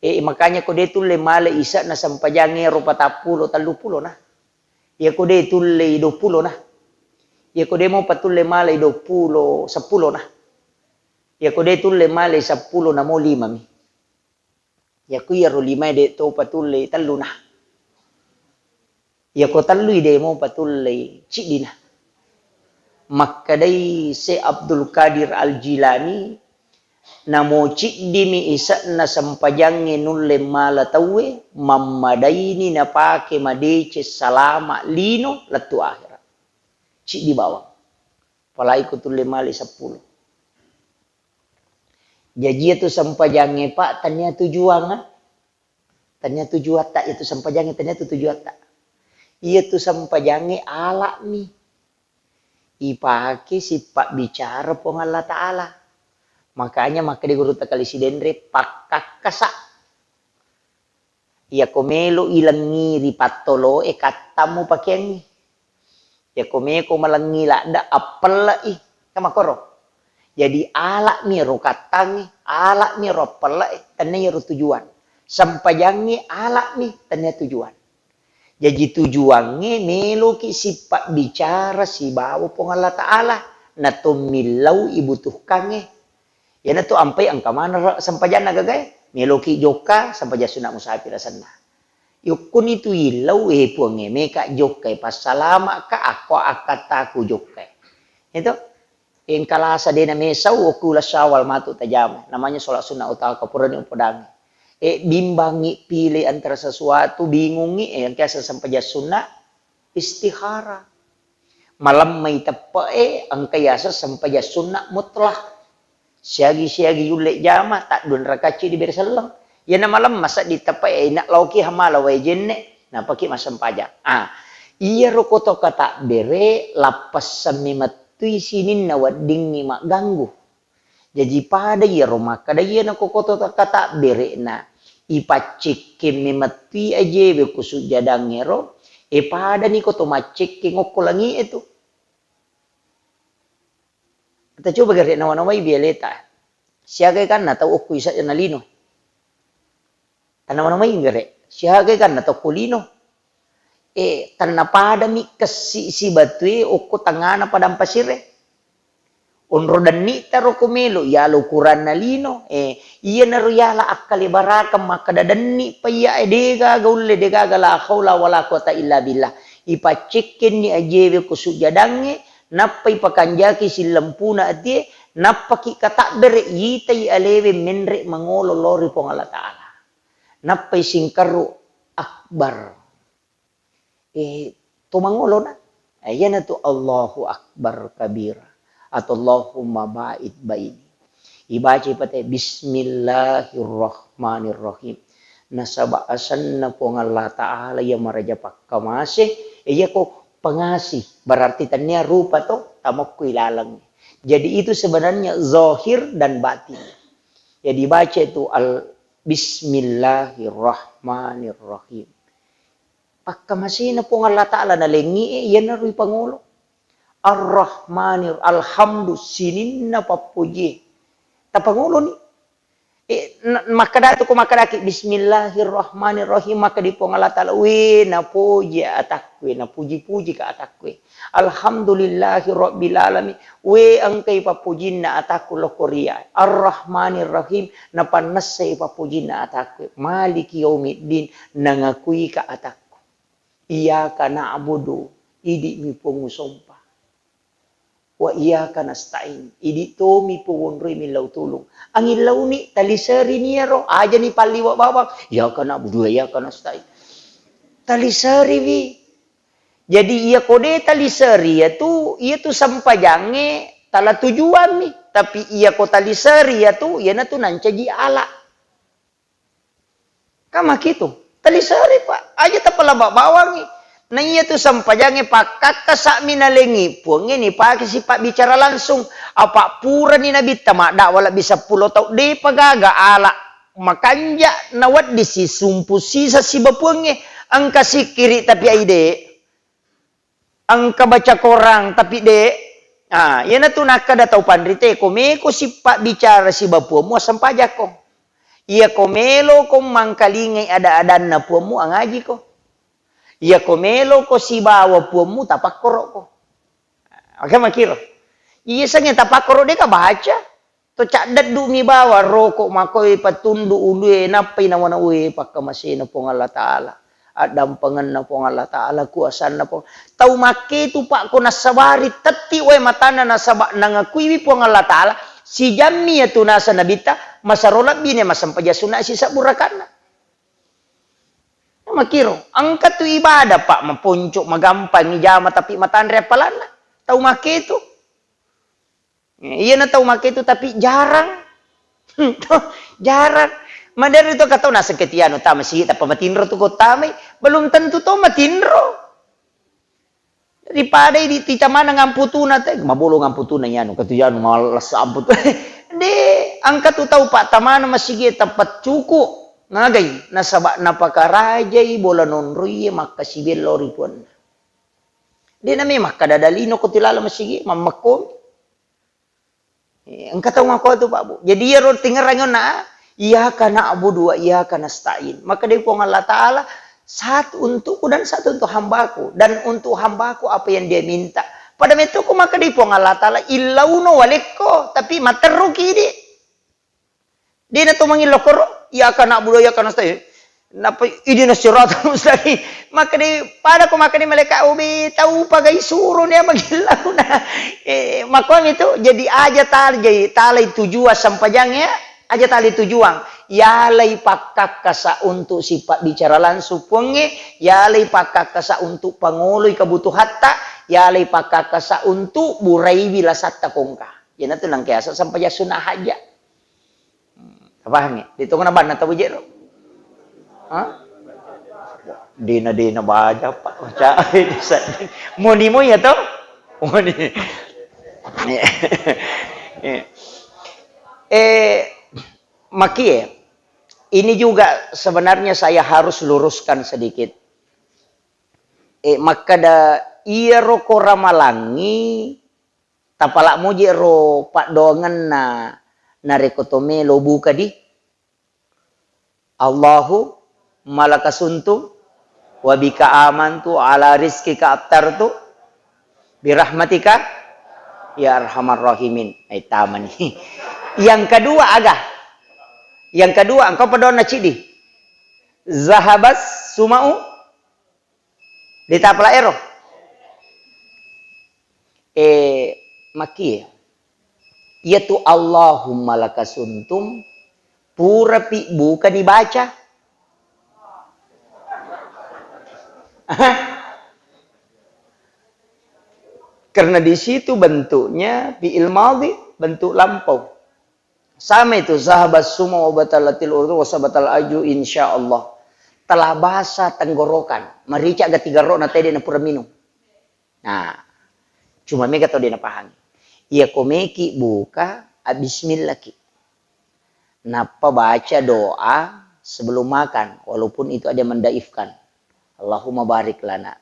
Makanya ko de tulle male isa na sampajange ro 40 30 na. Ya ko de tulle 20 na. Ya ko de mo patulle male 20 10 na. Ya ko de tulle male 10 na mo 5 mi. Ya ko ya ro 5 de to patulle 3 na. Ya ko 3 de mo patulle cidi na. Makadai si Abdul Qadir Al-Jilani namo dimi isa na sampajangin nulle malatawe mamadaini na pake madece salama lino latu akhirat. Cik di bawah. Palai ko tulle mali 10. Jadi itu sampajangin pak tanya tujuan. Tanya tujuan tak itu sampajangin tanya tujuan tak. Iya tu sampajangin ala mi. Ipake si pak bicara pong Allah Ta'ala. Makanya maka di guru takali si dendre pakak kasa. Ya komelo ilang ngiri patolo katamu pakiangi. Ya komeko malangi da apel kamakoro. Jadi alak mi ro katangi, alak mi ro apel tanya ro tujuan. Sampajangi alak mi tanya tujuan. Jadi tujuannya melo ki sifat bicara si bawa pong Allah Ta'ala. Na tumilaw ibutuhkannya. Ya na to ampai ang kamana sampajan nagagay. Melo ki joka sampajan sunak musafir sana. Yukun itu ilaw puange meka jokai pasalama ka ako akataku jokai. Itu yang kalasa dena mesau okula syawal matu tajam. Namanya sholat sunnah utama kapurani upodang. Bimbangi pilih antara sesuatu bingungi yang kiasa sampajan sunnah istihara. Malam may tapa ang kayasa sampajan sunnah mutlak. Siagi-siagi yulek jama tak dun rakaci di bersalang. Ya na malam masa ditapai nak lauki hamala way jenne na paki masam pajak. Iya rokoto kata bere lapas samimatui sinin na wading mak ganggu. Jadi pada iya roma kada iya na kokoto kata bere na ipacik mimatui aje be kusuk jadang ngero pada ni koto macik ngokolangi itu. Kita coba gere nawa-nawai bialeta. Siaga kan na tau oku isa na lino. Tanaman naman yung gare. Siya kan na to kulino. Tanapada mi kasi si batu oko tangana padang pasire. Onro dan ni taro kumelo yalo kuran na lino. Iya na royala akali baraka makadadan ni paya dega gaule dega la haula wala quwata illa billah. Ipacekin ni ajewe kusujadange napay pakanjaki silampuna ati napaki kata bere yitai alewe menre mangolo lori pong Allah Ta'ala. Napay singkaru akbar. Tumangulo na. Ayan na to Allahu Akbar kabira. At Allahumma ba'id ba'ini. Ibaca pati Bismillahirrahmanirrahim. Nasabaasan na po ng Allah Ta'ala yung maraja pagkamasi. Iya ko pangasih. Berarti tanya rupa to tamok ko ilalang. Jadi itu sebenarnya zahir dan batin. Jadi baca itu Bismillahirrahmanirrahim. Pagkamasi na po ng Allah Ta'ala na lengi, yan na rin Pangulo. Ar-Rahmanir, alhamdu, sinin na papuji. Tapangulo ni. Makadato ko makadaki, Bismillahirrahmanirrahim, makadi po ng Allah Ta'ala, napuji atakwe, napuji-puji ka atakwe. Alhamdulillahi Rabbil Alamin. Ang kay papujin na ataku lokoria. Ar-Rahmanir-Rahim. Napanas sa ipapujin na ataku. Maliki yaumiddin. Nangakui ka ataku. Iyaka na'budu. Idi mi pungusompa. Wa iyaka nasta'in. Idi to mi pungunroy mi law tulong. Ang ilaw ni talisari niya ro. Aja ni paliwa bawang. Iyaka na'budu. Iyaka nasta'in. Talisari vi. Jadi ia kode talisari ia tu sampajange tala tujuan ni. Tapi ia ko talisari ia tu na tu nancaji ala. Kama gitu. Talisari pak. Aja tapala bawang ni. Na ia tu sampajange pakaka sa minalengi. Puang ini pak si pak bicara langsung. Apa pura ni nabi tamak dak wala bisa pulau tau de pagaga ala. Makanja nawat di si sumpu sisa si bapuange. Ang kasikiri tapi aide. Ang kabaca korang tapi yan na to nakada tau pandrite ko sipa bicara si bapuamu asam pajak ko. Iya komelo ko mangkalingay ada-adan na puamu ang aji ko. Iya komelo ko si bawa puamu tapakoro ko. Oke makiro. Iya sanya tapakoro de ka baca. To cadat du mi bawa rokok makoy patundu ulu napay na wana uwi pagkamasina po ng Allah Ta'ala. At dampangan na po ng Allah Ta'ala, kuasan na po. Tau make tu pak ko nasabari, tati we matana nasaba, nangakui po ng Allah Ta'ala, si jami ito nasa nabita, masarolat bine, masampajasuna si saburakan na. Makiro, ang katu ibadah pak, mapuncok, magampang, nijama, tapi matandre pala na. Tau make itu. Iya na tau make itu, tapi jarang. Jarang. Madari to kataw nasa ketiano tama si ta pamatinro to ko tamay belum tentu to matinro. Daripada di titamana ngamputuna te mabulo ngamputuna yan katuyano malas amput. De angkat tu tau pak tamana masige tapat cuku. Ngagay, nasaba napakarajay, bola nonroy, makasibelo ripuan. Di na may makadadalino ko tilala masigi, mamakon. Ang katawang ko ito, Babu. Jadi yaro tingarangon na, iya ka na abudu wa iya ka nastain. Maka di po ng Allah Ta'ala, satu untukku dan satu untuk hambaku. Dan untuk hambaku apa yang dia minta. Pada itu ko maka di po ng Allah Ta'ala, ilauno waliko, tapi materuki di. Di na tumangin lokoro, iya ka na abudu, iya ka nastain. Napa ini na siratal mustaqim. Maka di pada ko maka di malaikat ubi tahu pagai suruh dia magilaw na. Makom itu jadi aja talay tujuan sampajangnya aja tali tujuan. Yalay pakak kasa untuk sifat bicara langsung puange, yalay pakak kasa untuk panguloy kebutuhan ta, yalay pakak kasa untuk burai bila satta kongka. Yan itu lang kaya sampai ya sunah aja. Paham ya? Dito ko na ba natawid Dina baca pak cai moni mo ya toh moni maki ini juga sebenarnya saya harus luruskan sedikit maka da iro koramalangi tapalak mo jero pak dongan na rekotome lo buka di Allahu malakasuntum wabika amantu ala rizkika abtartu birahmatika ya arhamar rahimin. Tama nih. Yang kedua Yang kedua engkau pedona cidi. Zahabas sumau ditapla ero. Maki yaitu Allahumma lakasuntum pura pi bukan dibaca. Karena di situ bentuknya fi'il madhi, bentuk lampau. Sama itu zahabas summa wa batalatil urdu wa sabatal aju insyaallah. Telah basah tenggorokan. Marica aga 3 ro na tadi na pura minum. Nah, cuma mega tau dia na pahami. Ia komeki buka bismillah ki. Napa baca doa sebelum makan walaupun itu ada mendaifkan. Allahumma barik lana.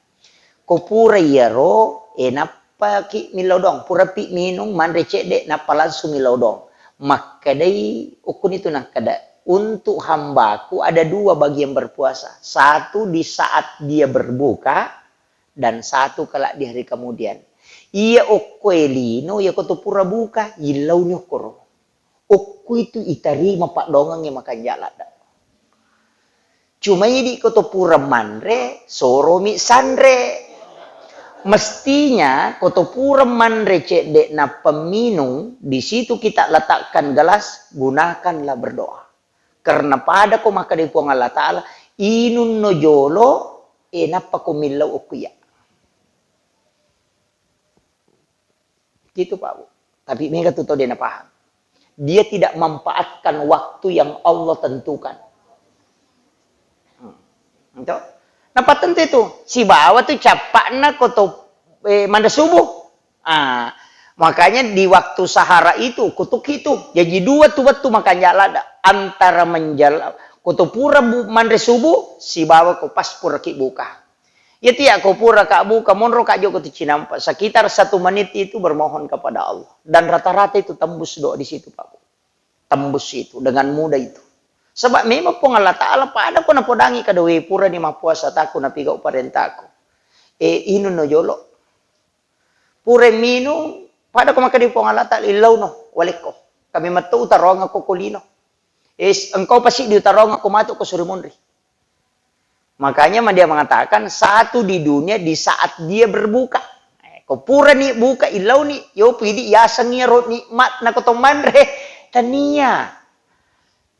Ko pura yaro napa ki milodong pura pi minung man recede napa langsung milodong. Maka dai ukun itu nak kada untuk hambaku ada 2 bagi yang berpuasa. Satu di saat dia berbuka dan satu kala di hari kemudian. Ia okoelino ia koto pura buka ilau nyokoro. Okku itu itarima pak dongang yang makan jalan. Cuma ini koto pura manre, soromi sandre. Mestinya koto pura manre cedek na peminum, di situ kita letakkan gelas, gunakanlah berdoa. Karena pada ko maka di puang Allah Ta'ala, inun nojolo, napa ko milau okuya. Gitu Pak Bu. Tapi mereka tuh tahu dia paham. Dia tidak memanfaatkan waktu yang Allah tentukan. Itu. Napa tentu itu? Si bawa tuh capakna koto manda subuh. Makanya di waktu sahara itu kutuk itu. Jadi 2 tuh waktu makan jalan antara menjala koto pura manda subuh si bawa ko pas pura ki buka. Ya tiak ko pura ka buka monro ka joko tu cinampa. Sekitar 1 menit itu bermohon kepada Allah dan rata-rata itu tembus doa di situ Pak. Tembus itu dengan mudah itu. Sebab memang pun Allah Ta'ala pada ko na podangi kada we pura ni mapuasa taku na piga uparentaku. Inu no jolo. Pure minu pada ko makadi pun Allah Ta'ala ilaw no waliko. Kami matu utarong ako kulino. Engkau pasti di utarong ako matu ko surimunri. Makanya dia mengatakan satu di dunia di saat dia berbuka. Ko pura ni buka ilaw ni yo pidi yasang niya rot ni mat na ko tomandre tania.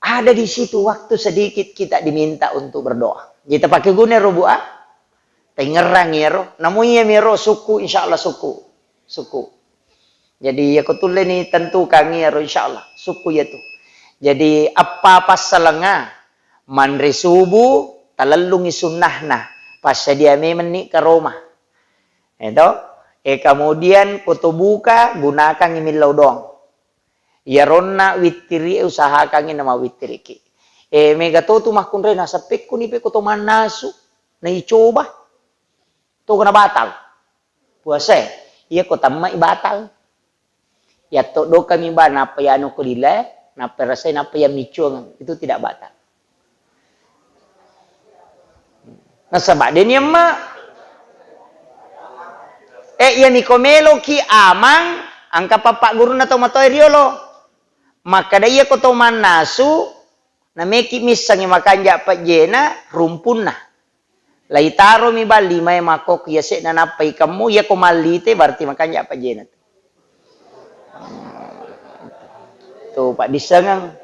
Ada di situ waktu sedikit kita diminta untuk berdoa. Kita pakai guna robuah. Tengerang yero. Namanya miro suku insyaallah suku. Suku. Jadi ya ketulen ni tentu kami yero insyaallah suku yaitu. Jadi apa salenga manre subuh talalungi sunnahna pas dia memeni ke Roma. Itu kemudian kutubuka gunakan imilau dong. Ya ronna witiri usahakan nama witiriki. Mega to mahkun re nasa pekko ni pekko to manasu na icoba to kena batal puasa iya ko tamma batal ya to do kami ba napa ya anu ko dile napa rasai napa ya micuang itu tidak batal nasaba din yamma ya nikomelo ki amang angka papa guru na to matoy riolo maka da iya ko to manasu na meki misang makanja pa jena rumpun na laitaro mi bali may makok yase na napay kamu ya ko malite berarti makanja pa jena tuh Pak disengang.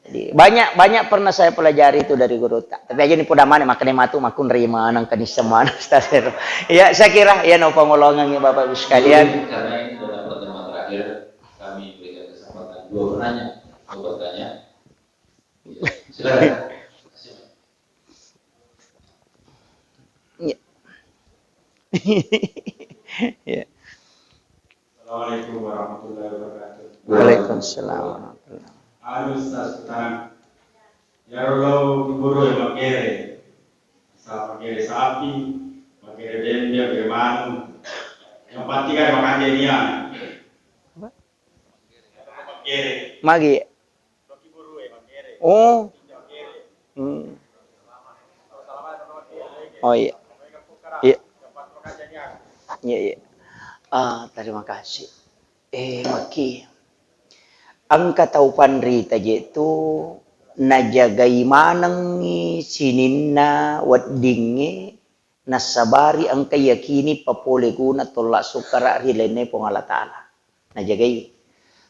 Jadi banyak pernah saya pelajari itu dari guru tak. Tapi aja nih podamane makanya matu makun rima nang kanisa mana Ustaz. Ya saya kira ya no pengolongannya Bapak Ibu sekalian. Karena ini adalah pertemuan terakhir kami berikan kesempatan dua penanya mau bertanya. Silakan. Ya. Ya. Assalamualaikum warahmatullahi wabarakatuh. Waalaikumsalam warahmatullahi wabarakatuh. Ustaz Utang. Ya Allah guru yang makere. Sa makere sapi, makere dendeng, bagaimana? Yang pasti kan makan dia. Apa? Makere. Magi. Loki guru ya makere. Oh. Makere. Oh iya. Iya. Iya. Terima kasih. Maki. Angka taupan rita itu najagai manang sininna waddinge nasabari angka yakini papole guna tolak sukara rilene pong Allah Ta'ala. Najagai.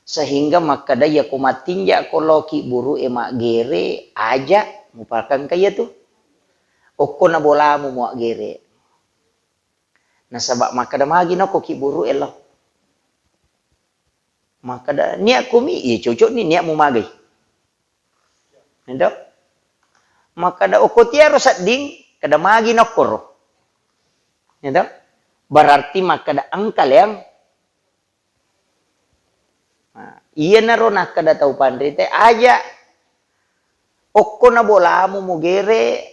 Sehingga maka daya kumatinja koloki buru emak gere aja mupakan kaya tuh. Oko na bola mu muak gere. Nasabak maka damagi na koki buru elo. Maka da niat kumi iya cocok ni niat mu magai. Ndak? Maka da okotia rosat ding kada magi nokor. Ndak? Berarti maka da angkal yang iya na ro nak kada tau pandri te aja okko na bolamu mugere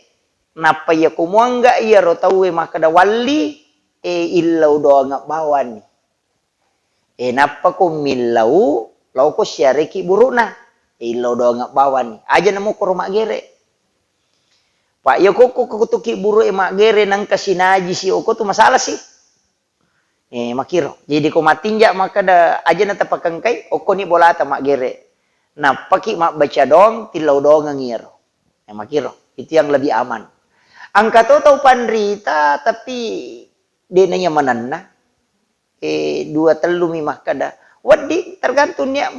napa ya kumuangga iya ro tau maka da walli illau do ngak bawani. Napa ko milau lau ko syariki buruna illau do ngak bawani aja nemu ko rumah gere Pak ya ko kutuki buru emak gere nang kasinaji si oko tu masalah sih makiro jadi ko matinja maka da aja na tapakangkai oko ni bola ta mak gere nah paki mak baca dong tilau dong ngiro makiro itu yang lebih aman angka tau pandrita tapi dia nanya mananna dua telu mimah kada wadi tergantung niat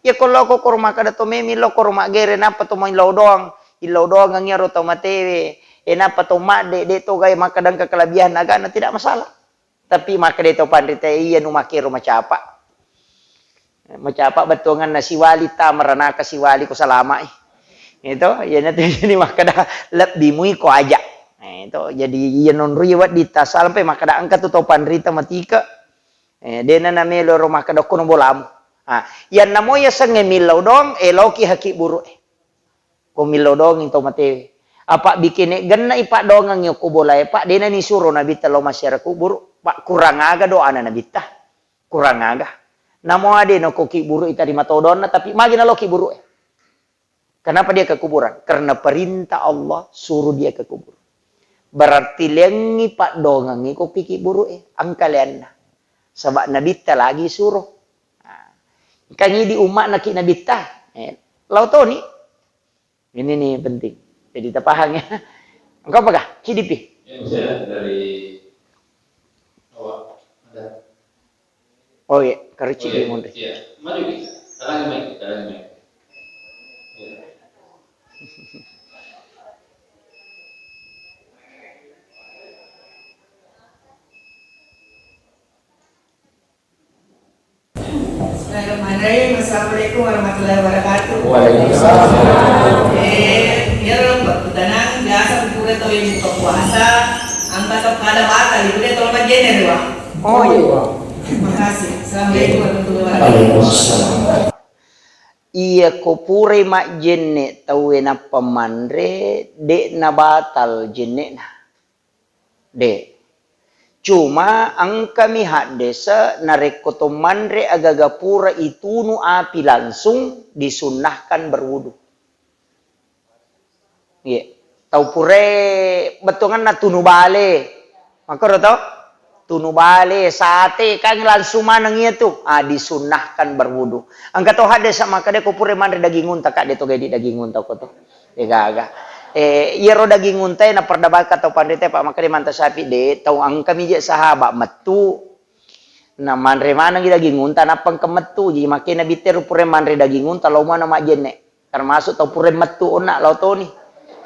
ya kalau ko korma kada to memi lo korma gere napa to main lau doang ngiro to matewe napa to mak de to gay makadang kekelebihan agana tidak masalah tapi maka de to pandita iya nu makiro macapa betongan na si wali ta maranaka si wali ko salama itu ya nanti jadi makada lebih mui ko aja itu jadi iya non riwat di tas sampai makada angkat tu topan rita matika dena namelo ro makada kuno bolam yan namo ya sange milau dong loki haki buru ko milau dong into mate apa bikine ganna ipa dong ang ko bolay pak dena ni suro na bitalo masyarakat buru pak kurang aga do ana na bitah kurang aga namo ade no ko ki buru ita di matodon tapi magi na loki buru kenapa dia ke kuburan karena perintah Allah suruh dia ke kubur berarti lengi pak dongangi ko piki buru angkalian sabak nabita lagi suruh kanyi di umat naki nabita lau to ni ini nih penting jadi terpaham ya engkau apakah CDP Ya, dari awak ada. Oh iya kerci di munde Iya, maju bisa. Kalangin mic. Ya. Bismillahirrahmanirrahim. Assalamualaikum warahmatullahi wabarakatuh. Waalaikumsalam. Ya Rob, tenang biasa pura to yung puasa. Ang batok kada bata, libre to naman jener wa. Oh iya Terima kasih. Assalamualaikum warahmatullahi wabarakatuh. iya ko pure mak jenne tawe na pemandre de na batal jenne na de cuma ang kami hadesa narekoto mandre agaga pura itunu api langsung disunahkan berwudu iya tau pure betungan na tunu bale maka tau tunu bale sate kang langsung manang itu disunahkan berwudu angka to hades sama kade ko pure mandre daging unta kak deto gadi daging unta ko to gaga iro daging unta na perdabat ka to pandite pak maka de manta sapi de tau ang kami je sahabat metu na mandre manang daging unta na pang kemetu ji makin na biter pure mandre daging unta lo mana mak jenne termasuk tau pure metu ona lo to ni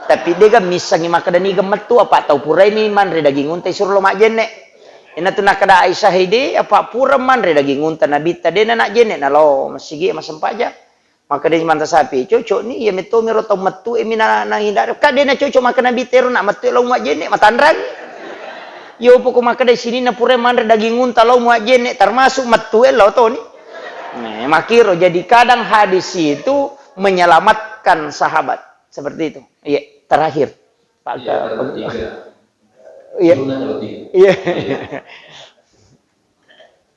tapi dia kan misangi maka dani gemetu apa tau pure ni mandre daging unta suruh lo mak jenne ina tu nak kada Aisyah hide apa pura mandre daging unta nabi tadi nak jene na lo masigi masam paja maka dia manta sapi cocok ni ya meto miro to metu emina na hindar ka dia na cocok maka nabi teru nak metu lo mak jene matandran yo poko maka dari sini na pura mandre daging unta lo mak jene termasuk metu lo to ni makiro jadi kadang hadis itu menyelamatkan sahabat seperti itu iya terakhir Pak iya. Iya.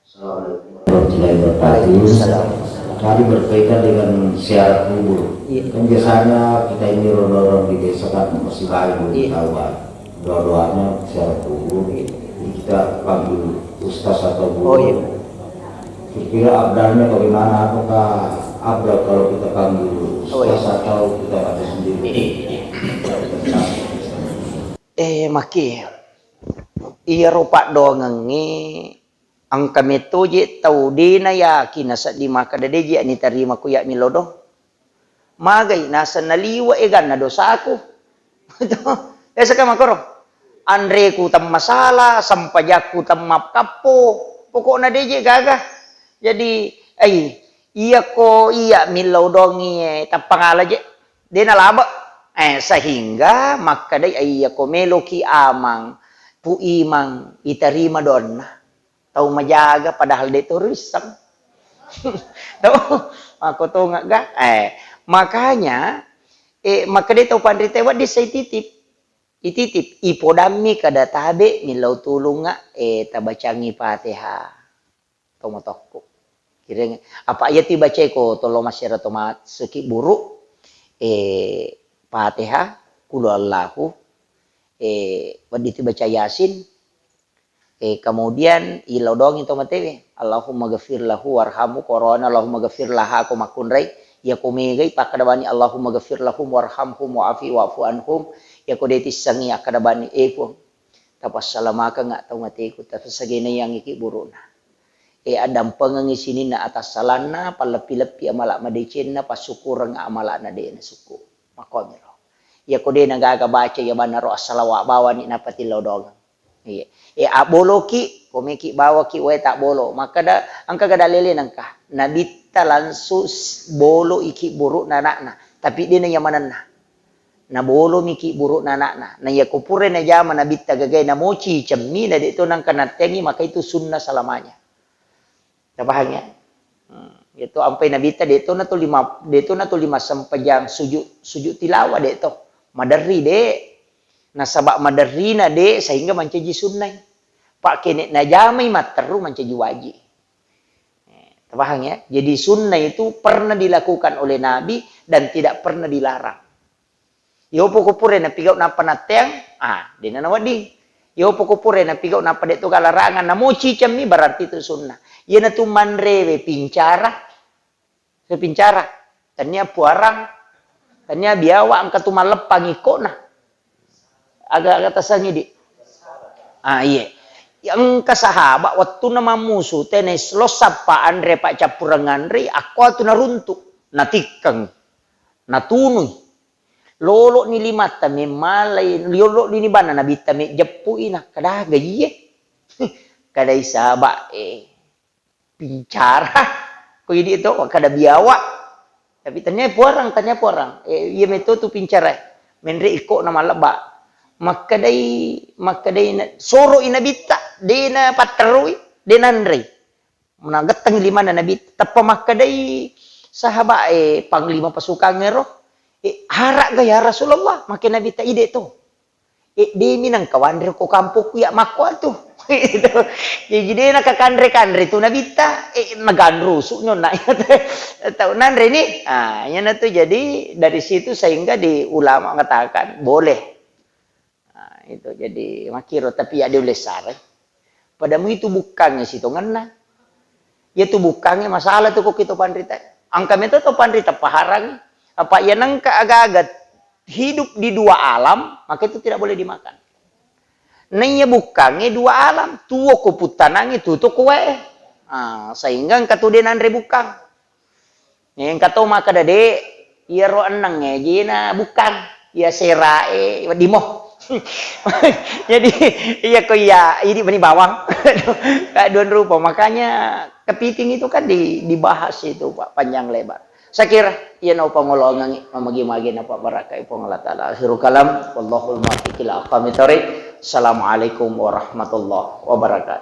Assalamualaikum warahmatullahi wabarakatuh. Tadi berkaitan dengan syarat kubur. Kan biasanya kita ini orang-orang di desa kan masih baik belum tahu kan. Doa-doanya syarat kubur. Jadi kita panggil ustaz atau guru. Kira-kira abdalnya bagaimana? Apakah abdal kalau kita panggil ustaz atau kita ada sendiri? Maki. Iya rupa dongengi ang kami tu je tau di na yakin nasa di maka dade je ani terima ku ya milodo magai nasa naliwa egan na dosa aku saka makoro andre ku tam masalah sampajaku tam map kapo pokok na deje gagah jadi iya ko iya milodongi tapangala je de na laba sehingga maka dai iya ko meloki amang pu imang iterima doon na tau majaga padahal dia itu risang tau aku tuh nggak ga makanya maka dia tau pandri tewa dia saya titip ipodami kada tabe milau tulunga tabacangi Fatihah tau motokku kira apa ayat dibaca ko tolo masyarakat tomat seki buruk Fatihah kulu Allahu waditi baca Yasin kemudian ilodong itu matewe Allahumma ghafir lahu warhamu korona Allahumma ghafir laha aku makunrai ya kumigai pakadabani Allahumma ghafir lahum warhamhum wa'afi wa'fu anhum ya kodeti sangi akadabani eko tapas salamaka nggak tahu mateku tapi segene yang iki buruna adam pengengi sini na atas salana palepi-lepi amalak madecina pasukur nga amalak na de na suku makomiro ya kode nagaga baca ya banaro asalawa bawa ni napati lodong iya aboloki komeki bawa ki we tak bolo maka da angka gada lele nangka nabita langsung bolo iki buruk nanakna tapi dia na yamanana na bolo miki buruk nanakna na ya kupure na jama nabita gagay na mochi cemmi na dito nang kanatengi maka itu sunnah selamanya paham ya itu ampai nabita dito na to lima sampajang sujud tilawah dito madari de nasabak madari na de sehingga mencaji sunnah pak kene na jamai materu mencaji wajib paham ya jadi sunnah itu pernah dilakukan oleh Nabi dan tidak pernah dilarang yo pokopure na pigaw na panateng di na nawadi yo pokopure na pigaw na padeto kalarangan na mochi cami berarti itu sunnah ye na tu manrewe pincara sepincara tanya puarang tanya biawa angka tu malepang iko na agak atasannya di iya yang kasahabat waktu nama musuh tenes lo sapa andre pak capurangan re aku tu naruntuk natikang natunui lolo ni limata me malay lolo ni bana nabita me jepu ina kada gaye kada isaba pincara ko ini itu kada biawa tapi tanya puarang iya meto tu pincara menre iko nama leba maka dai soro inabita dena paterui denanre menagatang lima na nabi tapa maka dai sahabat panglima pasukan ngero harak gaya Rasulullah makin Nabi tak ide tu di minang kawan ko kampung ku ya makwa tu itu jadi nak kandre tu Nabi tak nagandru suknya nak tahu nandre ni yang tu jadi dari situ sehingga di ulama mengatakan boleh itu jadi makiro tapi ada lesar padamu itu bukannya situ ngena ya tu bukannya masalah tu kok kita pandrita angka itu tu pandrita paharang apa ya nangka agak-agak hidup di dua alam maka itu tidak boleh dimakan nanya bukannya dua alam tuo ko putanang itu tu kowe sehingga engkau dia nandre bukang yang kata maka dade ya ro enang gina bukan ya serae dimo jadi iya kok iya ini bani bawang keadaan rupa makanya kepiting itu kan dibahas itu Pak panjang lebar saya kira ia nau pengolongan memagi-magi napa barakai Allah taala akhirul kalam wallahul muwaffiq ila aqwamit thoriq assalamualaikum warahmatullahi wabarakatuh.